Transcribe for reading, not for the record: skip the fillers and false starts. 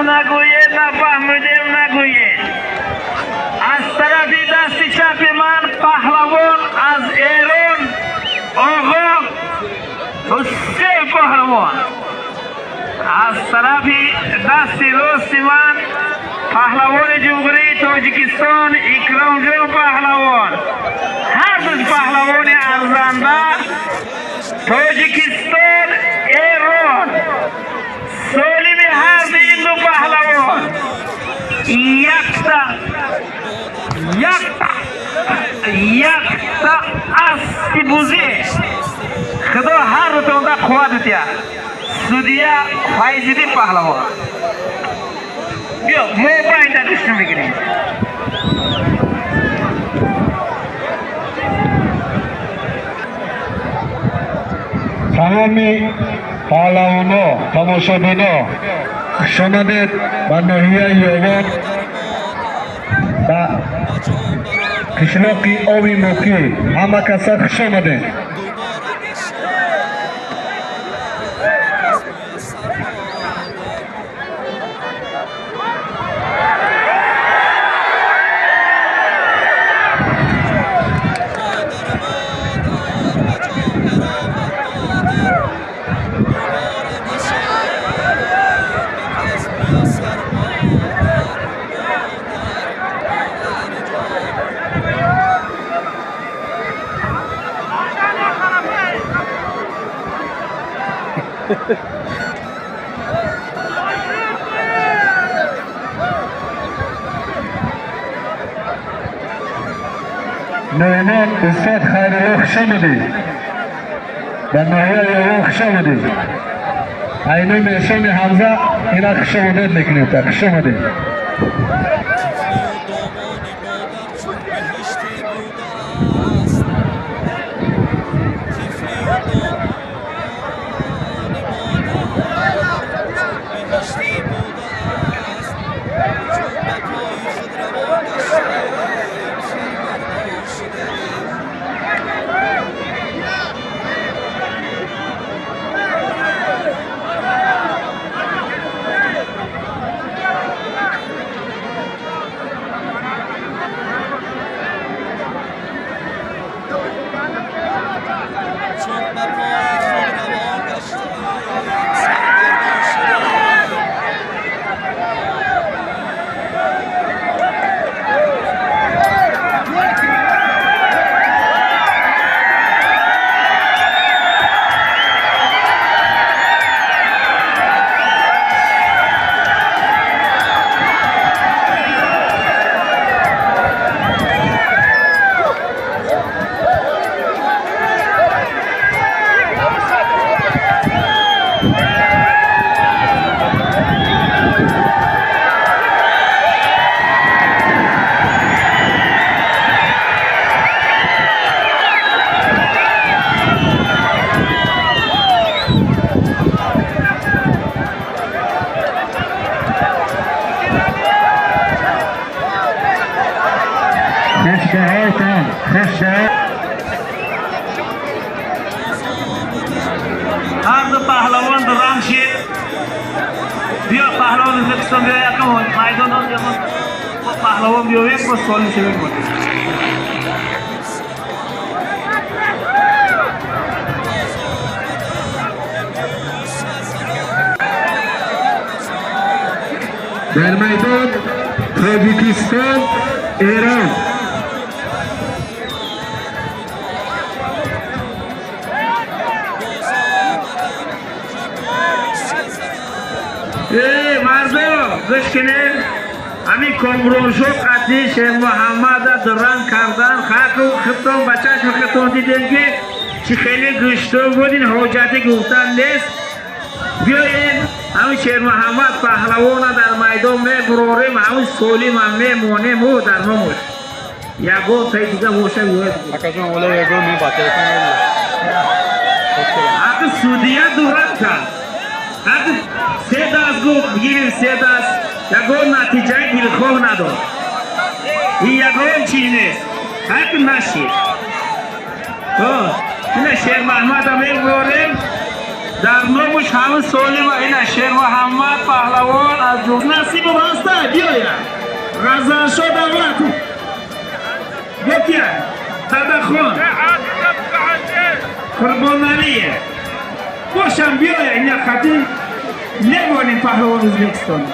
نگوید نفهمیدیم نگوید. از طرفی دست چپ من پهلوان از ایران آقا حسین پهلوان، از طرفی دست راست من پهلوان جمهوری تاجیکستان اکرام جان پهلوان. هر دو پهلوان ارزنده تاجیکستان ایران سالم هر دو پهلوان یکتا استی بوزی خدا هر دو تونده قوت دیا. سودیا فایزیدی پهلوان بیا موبایل دستش میگیریم. تمامی پهلوانا تماشابینا خوش آمدید به ناحیه یوان به قشلاق آبی موکی. همه کسا خوش آمدید. نوینان استاد خیرالله خوش آمدید. در ناحیه یوان خوش آمدید. اینوی میشان حمزه اینا خوش آمدید میکنید. خوش آمدید. هر دو پهلوان درام شید. بیا پهلوان ازبکستان بیا یکم میدان داد پهلوان بیا یک با سالی شده بود. در میدان تاجیکستان ایران مردم گوش کنید. همین کامرانشو قطعی شیخ محمد درنگ کردن خط و خطان بچهش و خطان دیدن که چی خیلی گشتو بودین حاجتی گفتن نیست. بیاین همین شیخ محمد پهلوان در میدان میبراریم. همین سولیم هم میمانیم و در نموش یکو تایی دیگه باشه بود اکشون اولا یکو میباته اگه سودیه دورت کرد اگه سه دست گفت بگیریم سه دست یکو نتیجه دلخواه نداد. این یکو چی نیست حق نشید. اینه شیخ محمد هم میبراریم در نومش همه سالم اینا شیر محمد پهلوان از جمله نصیب باسته بیاید غزل شو دولت بکیه تدخون قربانانیه باشم بیاید اینا خطی نبانیم پهلوان ازبکستان